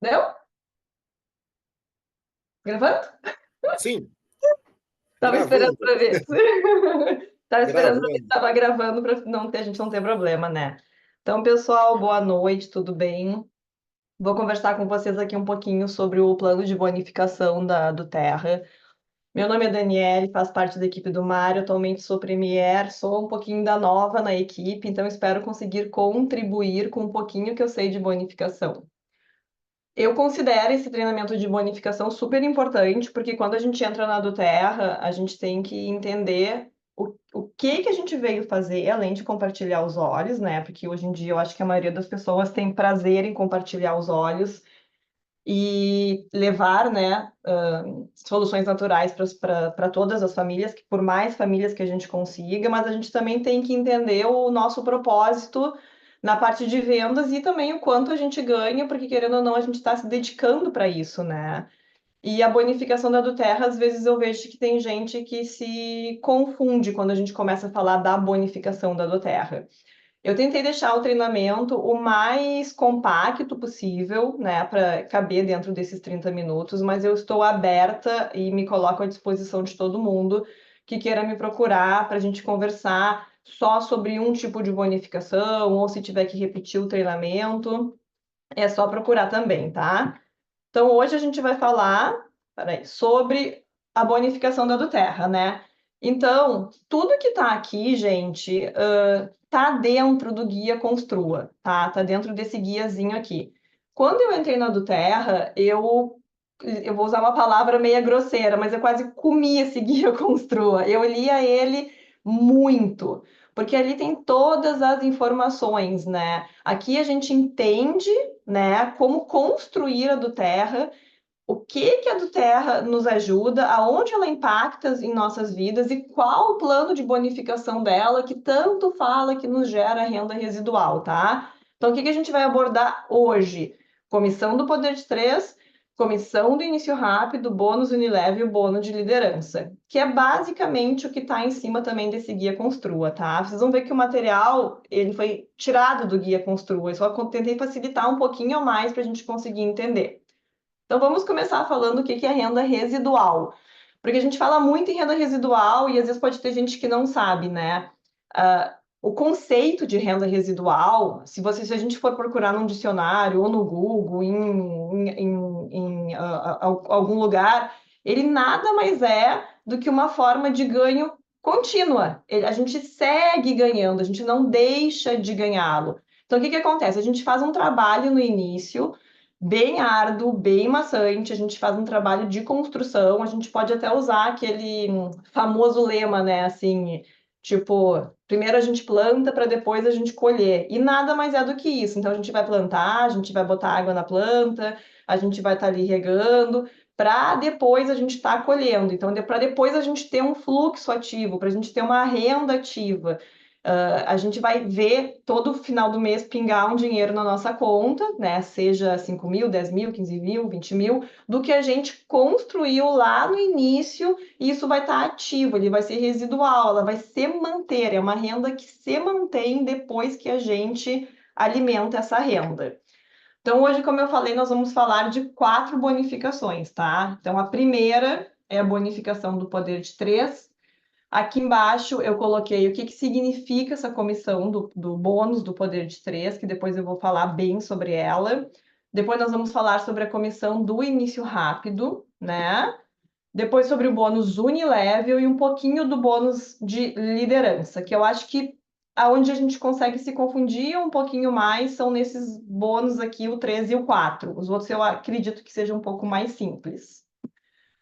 Não? Gravando? Sim, Tava esperando gravando, para ver. Tava esperando para ver se gravando. estava gravando para não ter, a gente não ter problema, né? Então, pessoal, boa noite, tudo bem? Vou conversar com vocês aqui um pouquinho sobre o plano de bonificação do Terra. Meu nome é Daniele, faço parte da equipe do Mário, atualmente sou Premier, sou um pouquinho da nova na equipe, então espero conseguir contribuir com um pouquinho que eu sei de bonificação. Eu considero esse treinamento de bonificação super importante, porque quando a gente entra na do Terra, a gente tem que entender o que a gente veio fazer, além de compartilhar os olhos, né? Porque hoje em dia eu acho que a maioria das pessoas tem prazer em compartilhar os olhos e levar, né, soluções naturais para todas as famílias, que por mais famílias que a gente consiga, mas a gente também tem que entender o nosso propósito na parte de vendas e também o quanto a gente ganha, porque querendo ou não, a gente está se dedicando para isso, né? E a bonificação da do Terra, às vezes eu vejo que tem gente que se confunde quando a gente começa a falar da bonificação da do Terra. Eu tentei deixar o treinamento o mais compacto possível, né, para caber dentro desses 30 minutos, mas eu estou aberta e me coloco à disposição de todo mundo que queira me procurar para a gente conversar só sobre um tipo de bonificação, ou se tiver que repetir o treinamento, é só procurar também, tá? Então, hoje a gente vai falar, peraí, sobre a bonificação da do Terra, né? Então, tudo que está aqui, gente, tá dentro do guia Construa, tá? Tá dentro desse guiazinho aqui. Quando eu entrei na do Terra, eu vou usar uma palavra meio grosseira, mas eu quase comi esse guia Construa. Eu lia ele muito, porque ali tem todas as informações, né? Aqui a gente entende, né, como construir a do Terra, o que que a do Terra nos ajuda, aonde ela impacta em nossas vidas e qual o plano de bonificação dela que tanto fala que nos gera renda residual, tá? Então, o que que a gente vai abordar hoje? Comissão do Poder de Três, comissão do início rápido, bônus Unilever e o bônus de liderança, que é basicamente o que está em cima também desse guia Construa, tá? Vocês vão ver que o material ele foi tirado do guia Construa, eu só tentei facilitar um pouquinho a mais para a gente conseguir entender. Então, vamos começar falando o que que é renda residual. Porque a gente fala muito em renda residual e às vezes pode ter gente que não sabe, né? O conceito de renda residual, se a gente for procurar num dicionário ou no Google, algum lugar, ele nada mais é do que uma forma de ganho contínua. A gente segue ganhando, a gente não deixa de ganhá-lo. Então, o que que acontece? A gente faz um trabalho no início bem árduo, bem maçante. A gente faz um trabalho de construção. A gente pode até usar aquele famoso lema, né? Assim, tipo, primeiro a gente planta para depois a gente colher. E nada mais é do que isso. Então a gente vai plantar, a gente vai botar água na planta, a gente vai estar ali regando. Para depois a gente estar colhendo. Então, para depois a gente ter um fluxo ativo, para a gente ter uma renda ativa. A gente vai ver todo final do mês pingar um dinheiro na nossa conta, né? Seja 5 mil, 10 mil, 15 mil, 20 mil, do que a gente construiu lá no início, e isso vai estar ativo, ele vai ser residual, ela vai se manter, é uma renda que se mantém depois que a gente alimenta essa renda. Então, hoje, como eu falei, nós vamos falar de 4 bonificações, tá? Então, a primeira é a bonificação do poder de 3. Aqui embaixo eu coloquei o que que significa essa comissão do bônus do poder de três, que depois eu vou falar bem sobre ela. Depois nós vamos falar sobre a comissão do início rápido, né? Depois sobre o bônus unilevel e um pouquinho do bônus de liderança, que eu acho que aonde a gente consegue se confundir um pouquinho mais são nesses bônus aqui, o 3 e o 4. Os outros eu acredito que seja um pouco mais simples.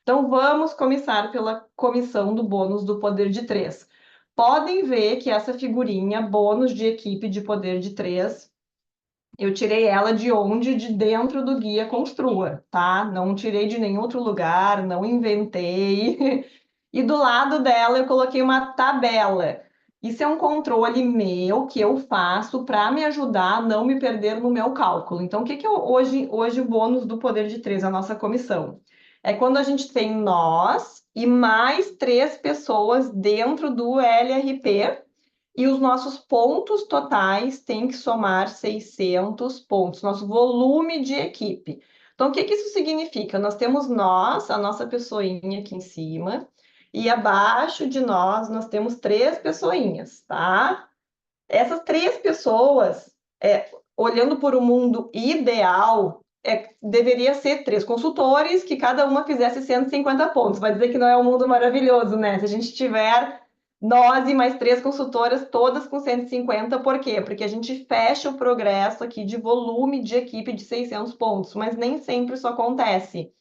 Então, vamos começar pela comissão do bônus do poder de três. Podem ver que essa figurinha, bônus de equipe de poder de três, eu tirei ela de onde? De dentro do guia Construa, tá? Não tirei de nenhum outro lugar, não inventei. E do lado dela eu coloquei uma tabela. Isso é um controle meu que eu faço para me ajudar a não me perder no meu cálculo. Então, o que que é hoje o bônus do poder de três, a nossa comissão? É quando a gente tem nós e mais 3 pessoas dentro do LRP e os nossos pontos totais têm que somar 600 pontos, nosso volume de equipe. Então, o que que isso significa? Nós temos nós, a nossa pessoinha aqui em cima, e abaixo de nós temos três pessoinhas, tá? Essas três pessoas, olhando por um mundo ideal, deveria ser três consultores que cada uma fizesse 150 pontos. Vai dizer que não é um mundo maravilhoso, né? Se a gente tiver nós e mais três consultoras, todas com 150, por quê? Porque a gente fecha o progresso aqui de volume de equipe de 600 pontos, mas nem sempre isso acontece.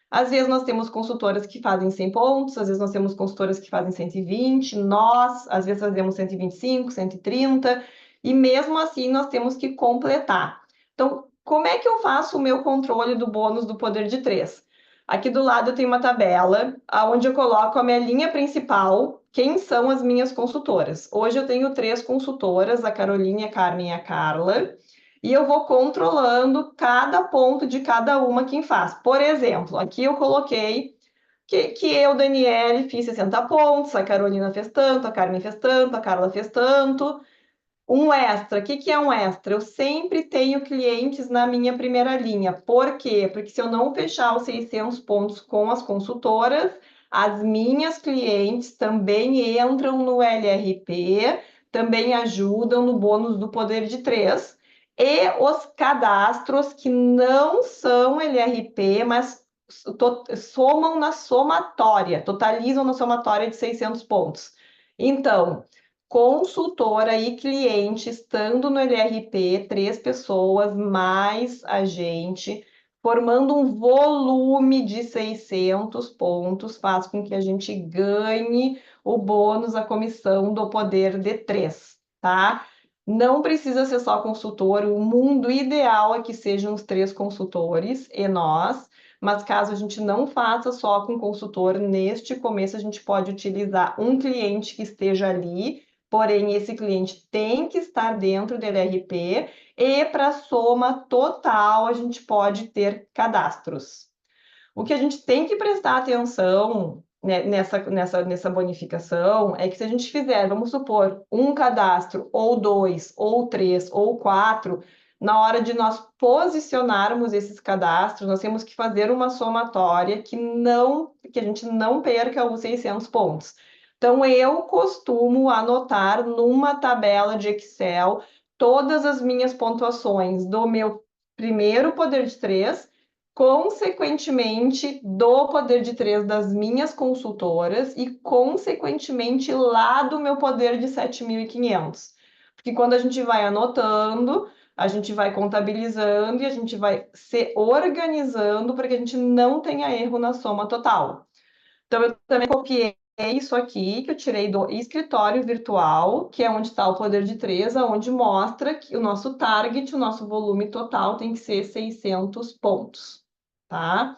Às vezes nós temos consultoras que fazem 100 pontos, às vezes nós temos consultoras que fazem 120, nós, às vezes, fazemos 125, 130, e mesmo assim nós temos que completar. Então, como é que eu faço o meu controle do bônus do poder de 3? Aqui do lado eu tenho uma tabela, onde eu coloco a minha linha principal, quem são as minhas consultoras. Hoje eu tenho três consultoras, a Carolina, a Carmen e a Carla, e eu vou controlando cada ponto de cada uma quem faz. Por exemplo, aqui eu coloquei que eu, Daniele, fiz 60 pontos, a Carolina fez tanto, a Carmen fez tanto, a Carla fez tanto. Um extra, o que que é um extra? Eu sempre tenho clientes na minha primeira linha. Por quê? Porque se eu não fechar os 600 pontos com as consultoras, as minhas clientes também entram no LRP, também ajudam no bônus do poder de 3. E os cadastros que não são LRP, mas somam na somatória, totalizam na somatória de 600 pontos. Então, consultora e cliente estando no LRP, três pessoas mais a gente, formando um volume de 600 pontos, faz com que a gente ganhe o bônus, a comissão do poder de 3, tá? Não precisa ser só consultor, o mundo ideal é que sejam os três consultores e nós, mas caso a gente não faça só com consultor, neste começo a gente pode utilizar um cliente que esteja ali, porém esse cliente tem que estar dentro do LRP e para soma total a gente pode ter cadastros. O que a gente tem que prestar atenção, né, nessa bonificação é que se a gente fizer, vamos supor, um cadastro, ou dois, ou três, ou quatro, na hora de nós posicionarmos esses cadastros, nós temos que fazer uma somatória que a gente não perca os 600 pontos. Então, eu costumo anotar numa tabela de Excel todas as minhas pontuações do meu primeiro poder de 3, consequentemente do poder de 3 das minhas consultoras e, consequentemente, lá do meu poder de 7.500. Porque quando a gente vai anotando, a gente vai contabilizando e a gente vai se organizando para que a gente não tenha erro na soma total. Então, eu também copiei isso aqui, que eu tirei do escritório virtual, que é onde está o poder de 3, onde mostra que o nosso target, o nosso volume total tem que ser 600 pontos, tá?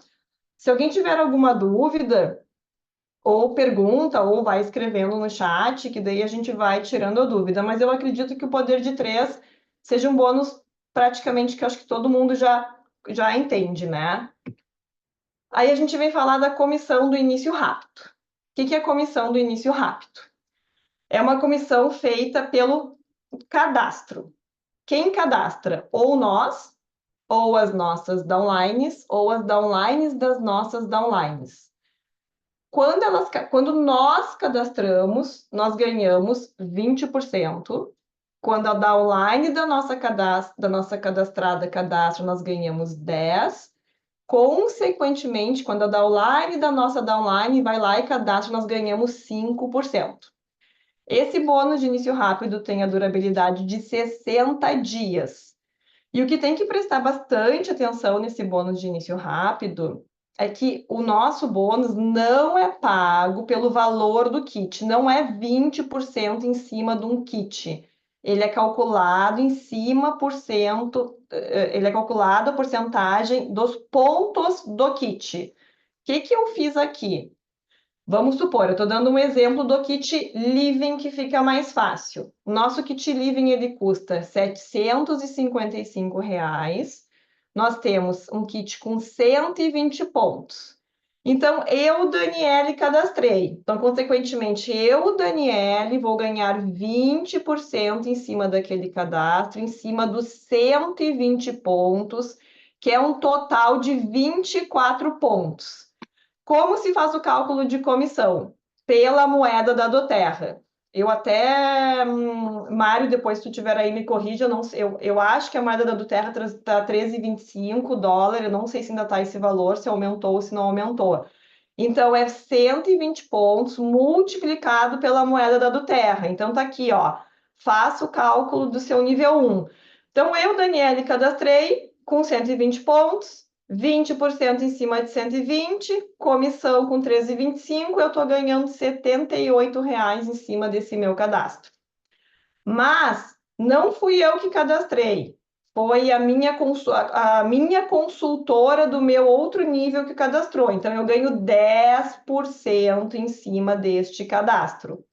Se alguém tiver alguma dúvida, ou pergunta, ou vai escrevendo no chat, que daí a gente vai tirando a dúvida. Mas eu acredito que o poder de 3 seja um bônus praticamente que eu acho que todo mundo já entende, né? Aí a gente vem falar da comissão do início rápido. O que é a comissão do início rápido? É uma comissão feita pelo cadastro. Quem cadastra? Ou nós, ou as nossas downlines, ou as downlines das nossas downlines. Quando nós cadastramos, nós ganhamos 20%. Quando a downline da nossa cadastrada cadastra, nós ganhamos 10%. Consequentemente, quando a downline da nossa downline vai lá e cadastra, nós ganhamos 5%. Esse bônus de início rápido tem a durabilidade de 60 dias. E o que tem que prestar bastante atenção nesse bônus de início rápido é que o nosso bônus não é pago pelo valor do kit, não é 20% em cima de um kit. Ele é calculado em cima por cento, ele é calculado a porcentagem dos pontos do kit. O que que eu fiz aqui? Vamos supor, eu estou dando um exemplo do kit Living que fica mais fácil. O nosso kit Living ele custa R$ 755. Nós temos um kit com 120 pontos. Então, eu, Daniele, cadastrei. Então, consequentemente, eu, Daniele, vou ganhar 20% em cima daquele cadastro, em cima dos 120 pontos que é um total de 24 pontos. Como se faz o cálculo de comissão? Pela moeda da Doterra. Eu até, Mário, depois se tu tiver aí, me corrija, eu acho que a moeda da Doterra está 13,25 dólares, eu não sei se ainda está esse valor, se aumentou ou se não aumentou. Então, é 120 pontos multiplicado pela moeda da Doterra. Então, tá aqui, ó, faça o cálculo do seu nível 1. Então, eu, Daniele, cadastrei com 120 pontos, 20% em cima de 120, comissão com 13,25, eu estou ganhando R$ 78 em cima desse meu cadastro. Mas não fui eu que cadastrei, foi a minha consultora do meu outro nível que cadastrou. Então, eu ganho 10% em cima deste cadastro.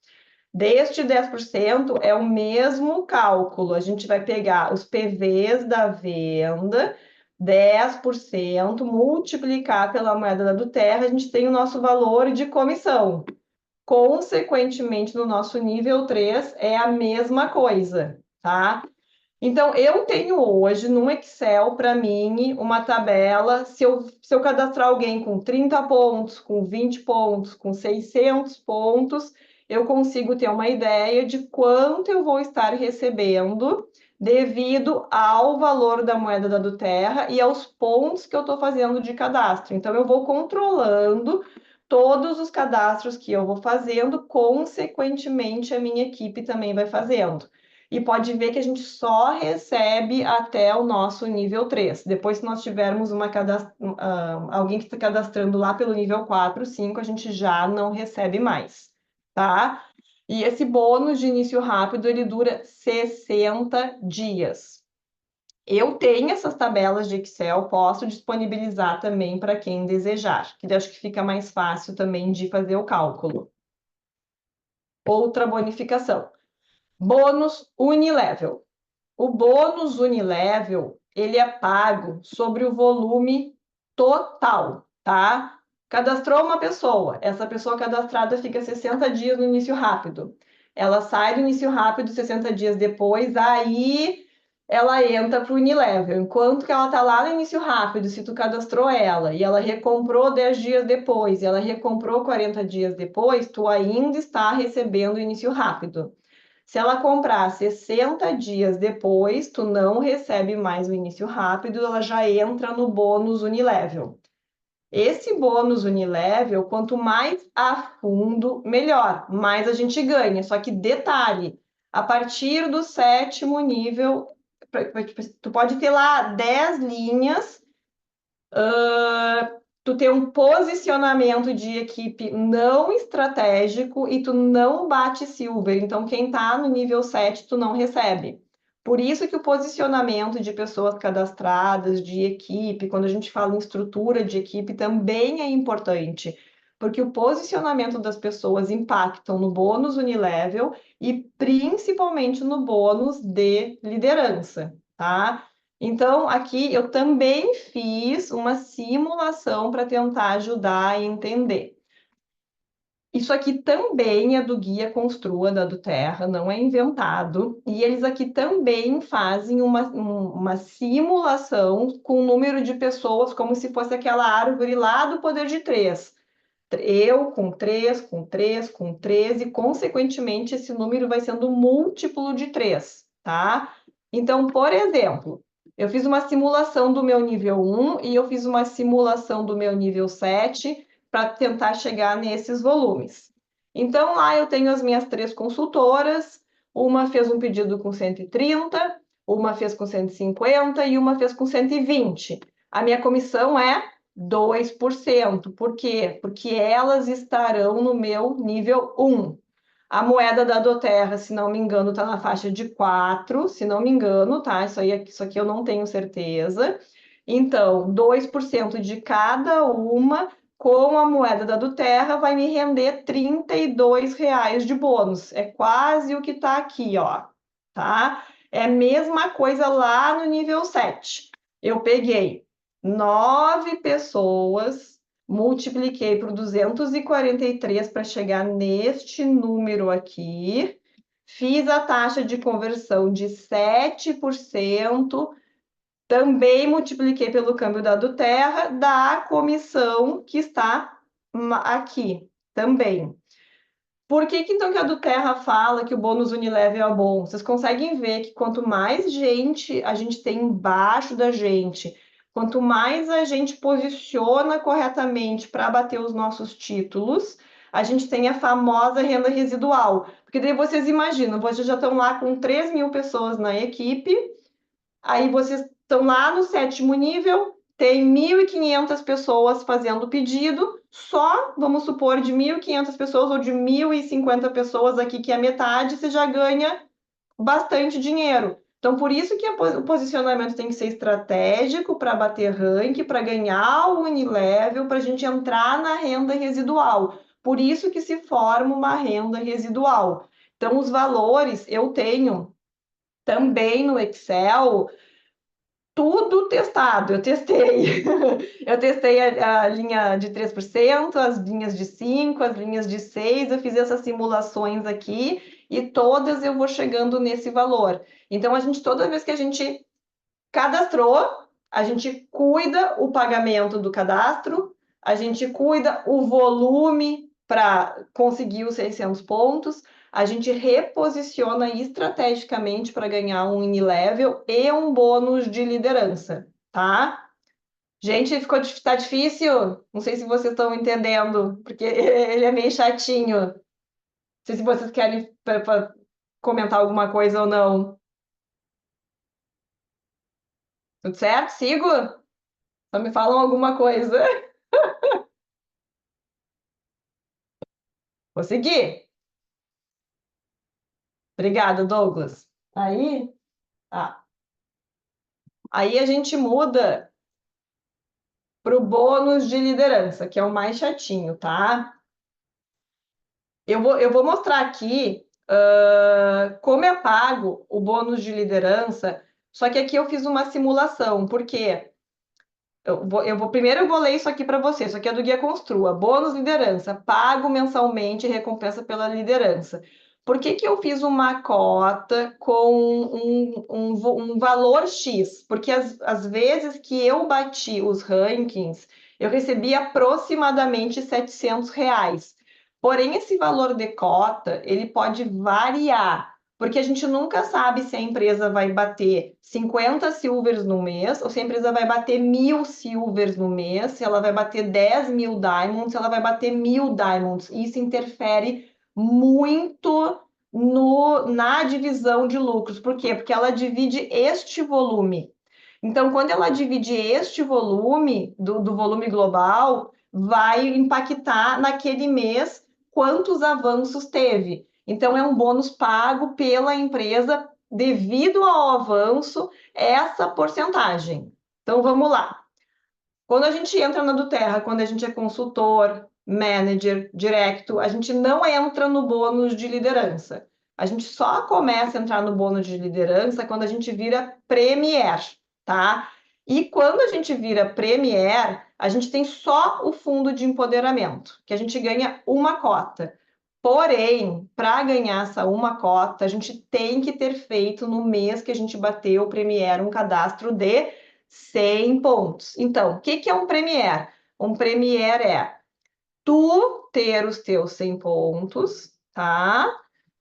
Deste 10% é o mesmo cálculo. A gente vai pegar os PVs da venda, 10%, multiplicar pela moeda da Doterra, a gente tem o nosso valor de comissão. Consequentemente, no nosso nível 3, é a mesma coisa, tá? Então, eu tenho hoje no Excel para mim uma tabela. Se eu cadastrar alguém com 30 pontos, com 20 pontos, com 600 pontos, eu consigo ter uma ideia de quanto eu vou estar recebendo devido ao valor da moeda da Doterra e aos pontos que eu estou fazendo de cadastro. Então, eu vou controlando todos os cadastros que eu vou fazendo, consequentemente, a minha equipe também vai fazendo. E pode ver que a gente só recebe até o nosso nível 3. Depois, se nós tivermos alguém que está cadastrando lá pelo nível 4, 5, a gente já não recebe mais, tá? E esse bônus de início rápido, ele dura 60 dias. Eu tenho essas tabelas de Excel, posso disponibilizar também para quem desejar, que acho que fica mais fácil também de fazer o cálculo. Outra bonificação. Bônus Unilevel. O bônus Unilevel, ele é pago sobre o volume total, tá? Cadastrou uma pessoa, essa pessoa cadastrada fica 60 dias no início rápido. Ela sai do início rápido 60 dias depois, aí ela entra para o Unilevel. Enquanto que ela está lá no início rápido, se tu cadastrou ela e ela recomprou 10 dias depois, e ela recomprou 40 dias depois, tu ainda está recebendo o início rápido. Se ela comprar 60 dias depois, tu não recebe mais o início rápido, ela já entra no bônus Unilevel. Esse bônus Unilevel, quanto mais a fundo, melhor, mais a gente ganha. Só que detalhe, a partir do 7º nível, tu pode ter lá 10 linhas, tu tem um posicionamento de equipe não estratégico e tu não bate silver. Então, quem está no nível 7, tu não recebe. Por isso que o posicionamento de pessoas cadastradas, de equipe, quando a gente fala em estrutura de equipe, também é importante, porque o posicionamento das pessoas impactam no bônus Unilevel e principalmente no bônus de liderança, tá? Então, aqui eu também fiz uma simulação para tentar ajudar a entender. Isso aqui também é do Guia Construa da Doterra, não é inventado. E eles aqui também fazem uma simulação com o número de pessoas, como se fosse aquela árvore lá do poder de 3. Eu com 3, com 3, com 3, e consequentemente esse número vai sendo múltiplo de 3, tá? Então, por exemplo, eu fiz uma simulação do meu nível 1 e eu fiz uma simulação do meu nível 7 para tentar chegar nesses volumes. Então, lá eu tenho as minhas 3 consultoras, uma fez um pedido com 130, uma fez com 150 e uma fez com 120. A minha comissão é 2%. Por quê? Porque elas estarão no meu nível 1. A moeda da Doterra, se não me engano, está na faixa de 4, se não me engano, tá? Isso aqui eu não tenho certeza. Então, 2% de cada uma com a moeda da Doterra vai me render R$ 32 de bônus. É quase o que está aqui, ó, tá? É a mesma coisa lá no nível 7. Eu peguei 9 pessoas, multipliquei por 243 para chegar neste número aqui, fiz a taxa de conversão de 7%, Também multipliquei pelo câmbio da do Terra, da comissão que está aqui também. Por que então que a do Terra fala que o bônus Unilever é bom? Vocês conseguem ver que quanto mais gente a gente tem embaixo da gente, quanto mais a gente posiciona corretamente para bater os nossos títulos, a gente tem a famosa renda residual. Porque daí vocês imaginam, vocês já estão lá com 3 mil pessoas na equipe, aí vocês estão lá no 7º nível, tem 1.500 pessoas fazendo pedido, só, vamos supor, de 1.500 pessoas ou de 1.050 pessoas aqui, que é a metade, você já ganha bastante dinheiro. Então, por isso que o posicionamento tem que ser estratégico para bater ranking, para ganhar o Unilevel, para a gente entrar na renda residual. Por isso que se forma uma renda residual. Então, os valores eu tenho também no Excel, tudo testado, eu testei. Eu testei a linha de 3%, as linhas de 5%, as linhas de 6%, eu fiz essas simulações aqui e todas eu vou chegando nesse valor. Então, toda vez que a gente cadastrou, a gente cuida o pagamento do cadastro, a gente cuida o volume para conseguir os 600 pontos, a gente reposiciona estrategicamente para ganhar um Unilevel e um bônus de liderança, tá? Gente, tá difícil? Não sei se vocês estão entendendo, porque ele é meio chatinho. Não sei se vocês querem comentar alguma coisa ou não. Tudo certo? Sigo? Só me falam alguma coisa. Vou seguir. Obrigada, Douglas. Aí, ah, aí a gente muda para o bônus de liderança, que é o mais chatinho, tá? Eu vou mostrar aqui como é pago o bônus de liderança, só que aqui eu fiz uma simulação, porque primeiro eu vou ler isso aqui para você. Isso aqui é do Guia Construa. Bônus liderança, pago mensalmente e recompensa pela liderança. Por que que eu fiz uma cota com um valor X? Porque as vezes que eu bati os rankings, eu recebi aproximadamente R$ 700. Porém, esse valor de cota, ele pode variar, porque a gente nunca sabe se a empresa vai bater 50 silvers no mês, ou se a empresa vai bater 1.000 silvers no mês, se ela vai bater 10.000 diamonds, se ela vai bater 1.000 diamonds. Isso interfere muito na divisão de lucros. Por quê? Porque ela divide este volume. Então, quando ela divide este volume do volume global, vai impactar naquele mês quantos avanços teve. Então, é um bônus pago pela empresa devido ao avanço, essa porcentagem. Então, vamos lá. Quando a gente entra na do Terra, quando a gente é consultor, manager, directo, a gente não entra no bônus de liderança. A gente só começa a entrar no bônus de liderança quando a gente vira Premier, tá? E quando a gente vira Premier, a gente tem só o fundo de empoderamento, que a gente ganha uma cota. Porém, para ganhar essa uma cota, a gente tem que ter feito no mês que a gente bateu o Premier um cadastro de 100 pontos. Então, o que é um Premier? Um Premier é tu ter os teus 100 pontos, tá?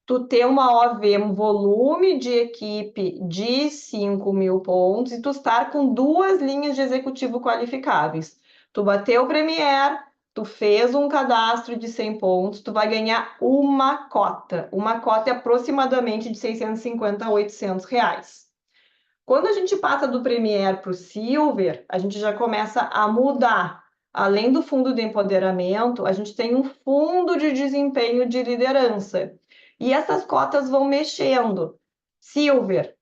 Tu ter uma OV, um volume de equipe de 5.000 pontos e tu estar com 2 linhas de executivo qualificáveis. Tu bateu o Premier, tu fez um cadastro de 100 pontos, tu vai ganhar uma cota. Uma cota é aproximadamente de 650 a R$ 800. Quando a gente passa do Premier para o Silver, a gente já começa a mudar. Além do fundo de empoderamento, a gente tem um fundo de desempenho de liderança. E essas cotas vão mexendo. Silver,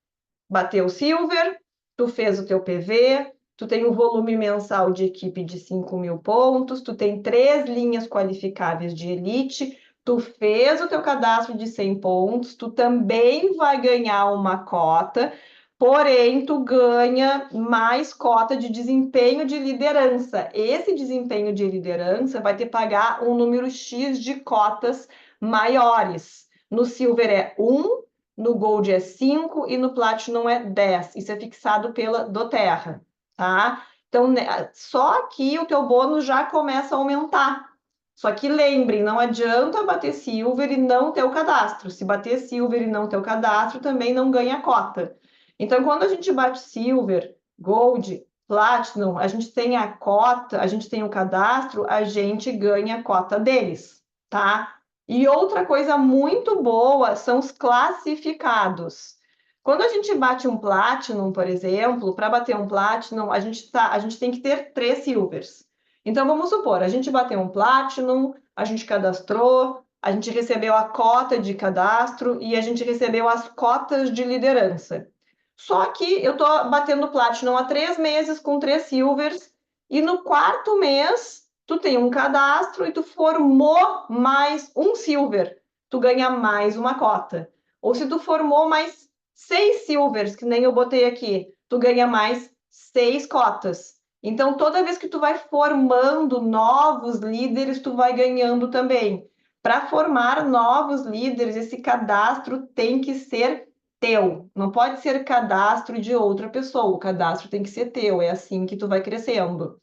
bateu Silver, tu fez o teu PV, tu tem um volume mensal de equipe de 5.000 pontos, tu tem 3 linhas qualificáveis de elite, tu fez o teu cadastro de 100 pontos, tu também vai ganhar uma cota, porém tu ganha mais cota de desempenho de liderança. Esse desempenho de liderança vai ter que pagar um número X de cotas maiores. No Silver é 1, no Gold é 5 e no Platinum é 10. Isso é fixado pela doTERRA, tá? Então, só aqui o teu bônus já começa a aumentar. Só que lembrem, não adianta bater Silver e não ter o cadastro. Se bater Silver e não ter o cadastro, também não ganha cota. Então, quando a gente bate Silver, Gold, Platinum, a gente tem a cota, a gente tem o cadastro, a gente ganha a cota deles, tá? E outra coisa muito boa são os classificados. Quando a gente bate um Platinum, por exemplo, para bater um Platinum, a gente tem que ter 3 Silvers. Então, vamos supor, a gente bateu um Platinum, a gente cadastrou, a gente recebeu a cota de cadastro e a gente recebeu as cotas de liderança. Só que eu estou batendo Platinum há 3 meses com 3 Silvers e no quarto mês tu tem um cadastro e tu formou mais um Silver, tu ganha mais uma cota. Ou se tu formou mais 6 Silvers, que nem eu botei aqui, tu ganha mais 6 cotas. Então, toda vez que tu vai formando novos líderes, tu vai ganhando também. Para formar novos líderes, esse cadastro tem que ser teu. Não pode ser cadastro de outra pessoa. O cadastro tem que ser teu. É assim que tu vai crescendo.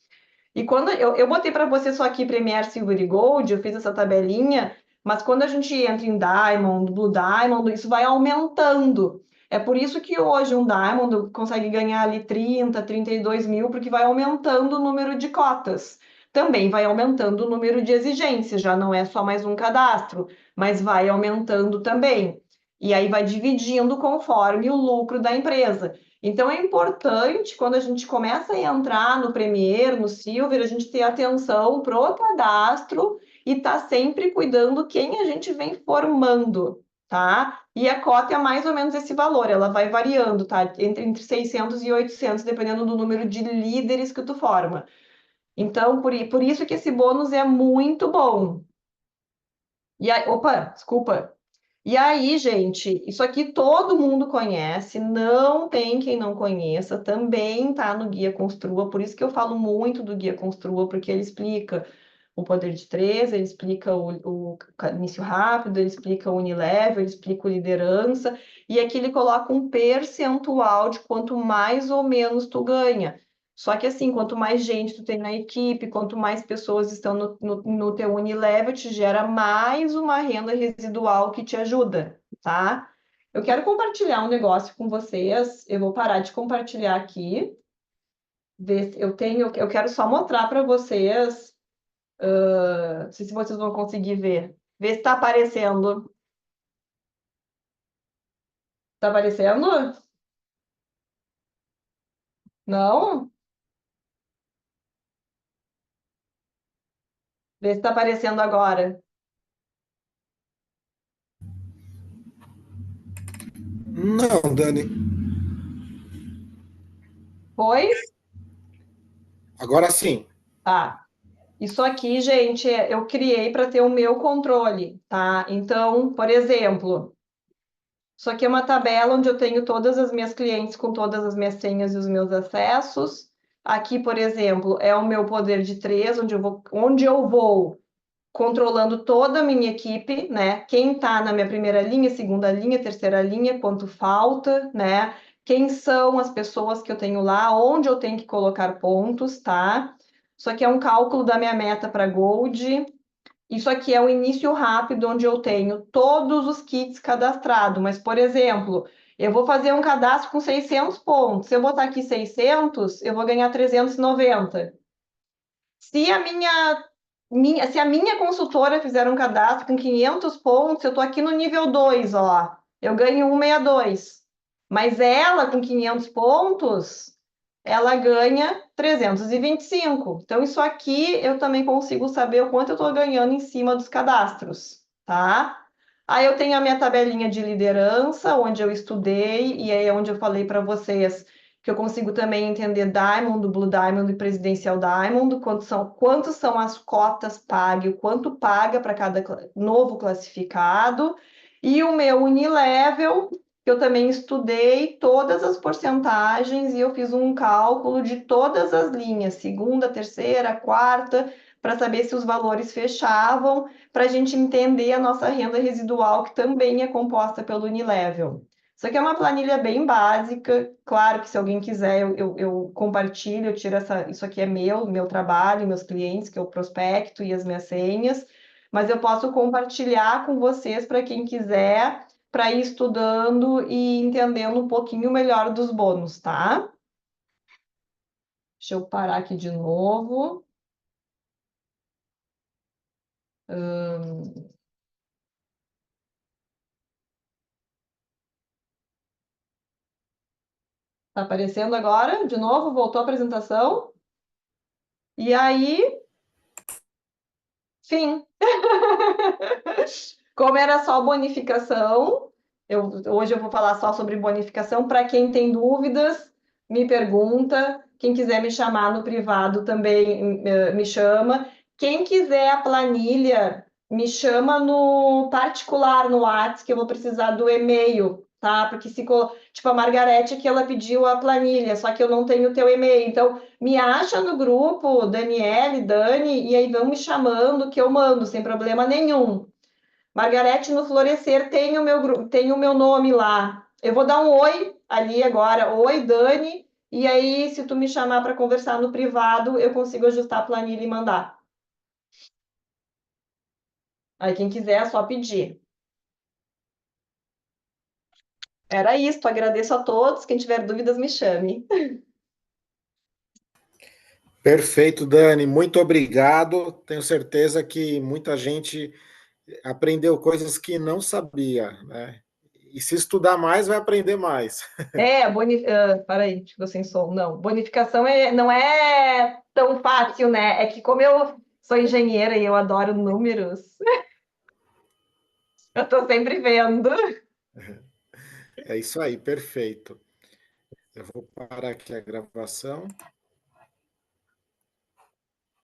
E quando eu botei para você só aqui Premier, Silver e Gold, eu fiz essa tabelinha, mas quando a gente entra em Diamond, Blue Diamond, isso vai aumentando. É por isso que hoje um Diamond consegue ganhar ali 30, 32 mil, porque vai aumentando o número de cotas. Também vai aumentando o número de exigências, já não é só mais um cadastro, mas vai aumentando também. E aí vai dividindo conforme o lucro da empresa. Então é importante, quando a gente começa a entrar no Premier, no Silver, a gente ter atenção para o cadastro e estar sempre cuidando quem a gente vem formando, tá? E a cota é mais ou menos esse valor, ela vai variando, tá? Entre 600 e 800, dependendo do número de líderes que tu forma. Então, por isso que esse bônus é muito bom. E aí, opa, desculpa. E aí, gente, isso aqui todo mundo conhece, não tem quem não conheça, também tá no Guia Construa, por isso que eu falo muito do Guia Construa, porque ele explica o poder de três, ele explica o início rápido, ele explica o unilevel, ele explica o liderança, e aqui ele coloca um percentual de quanto mais ou menos tu ganha. Só que assim, quanto mais gente tu tem na equipe, quanto mais pessoas estão no teu Unilevel, te gera mais uma renda residual que te ajuda, tá? Eu quero compartilhar um negócio com vocês. Eu vou parar de compartilhar aqui. Eu quero só mostrar para vocês. Não sei se vocês vão conseguir ver. Ver se está aparecendo. Está aparecendo? Não? Vê se está aparecendo agora. Não, Dani. Foi? Agora sim. Tá. Isso aqui, gente, eu criei para ter o meu controle, tá? Então, por exemplo, isso aqui é uma tabela onde eu tenho todas as minhas clientes com todas as minhas senhas e os meus acessos. Aqui, por exemplo, é o meu poder de três, onde eu vou controlando toda a minha equipe, né? Quem está na minha primeira linha, segunda linha, terceira linha, quanto falta, né? Quem são as pessoas que eu tenho lá, onde eu tenho que colocar pontos, tá? Isso aqui é um cálculo da minha meta para Gold. Isso aqui é o início rápido, onde eu tenho todos os kits cadastrados. Mas, por exemplo, eu vou fazer um cadastro com 600 pontos. Se eu botar aqui 600, eu vou ganhar 390. Se a minha consultora fizer um cadastro com 500 pontos, eu estou aqui no nível 2, ó. Eu ganho 162. Mas ela, com 500 pontos, ela ganha 325. Então, isso aqui eu também consigo saber o quanto eu estou ganhando em cima dos cadastros, tá? Aí eu tenho a minha tabelinha de liderança, onde eu estudei, e aí é onde eu falei para vocês que eu consigo também entender Diamond, Blue Diamond e Presidencial Diamond, quantos são as cotas pague, o quanto paga para cada novo classificado, e o meu Unilevel, que eu também estudei todas as porcentagens e eu fiz um cálculo de todas as linhas, segunda, terceira, quarta, para saber se os valores fechavam, para a gente entender a nossa renda residual, que também é composta pelo Unilevel. Isso aqui é uma planilha bem básica. Claro que se alguém quiser, eu compartilho, eu tiro isso aqui é meu trabalho, meus clientes que eu prospecto e as minhas senhas, mas eu posso compartilhar com vocês para quem quiser, para ir estudando e entendendo um pouquinho melhor dos bônus, tá? Deixa eu parar aqui de novo. Tá aparecendo agora? De novo, voltou a apresentação. E aí, fim. Como era só bonificação, hoje eu vou falar só sobre bonificação. Para quem tem dúvidas, me pergunta. Quem quiser me chamar no privado também me chama. Quem quiser a planilha, me chama no particular, no WhatsApp, que eu vou precisar do e-mail, tá? Porque tipo a Margarete que ela pediu a planilha, só que eu não tenho o teu e-mail. Então, me acha no grupo, Daniele, Dani, e aí vão me chamando que eu mando, sem problema nenhum. Margarete no Florescer tem o meu nome lá. Eu vou dar um oi ali agora. Oi, Dani. E aí, se tu me chamar para conversar no privado, eu consigo ajustar a planilha e mandar. Aí, quem quiser, é só pedir. Era isso. Agradeço a todos. Quem tiver dúvidas, me chame. Perfeito, Dani. Muito obrigado. Tenho certeza que muita gente aprendeu coisas que não sabia, né? E se estudar mais, vai aprender mais. Peraí, ficou sem som. Não, bonificação não é tão fácil, né? É que como eu sou engenheira e eu adoro números, eu estou sempre vendo. É isso aí, perfeito. Eu vou parar aqui a gravação.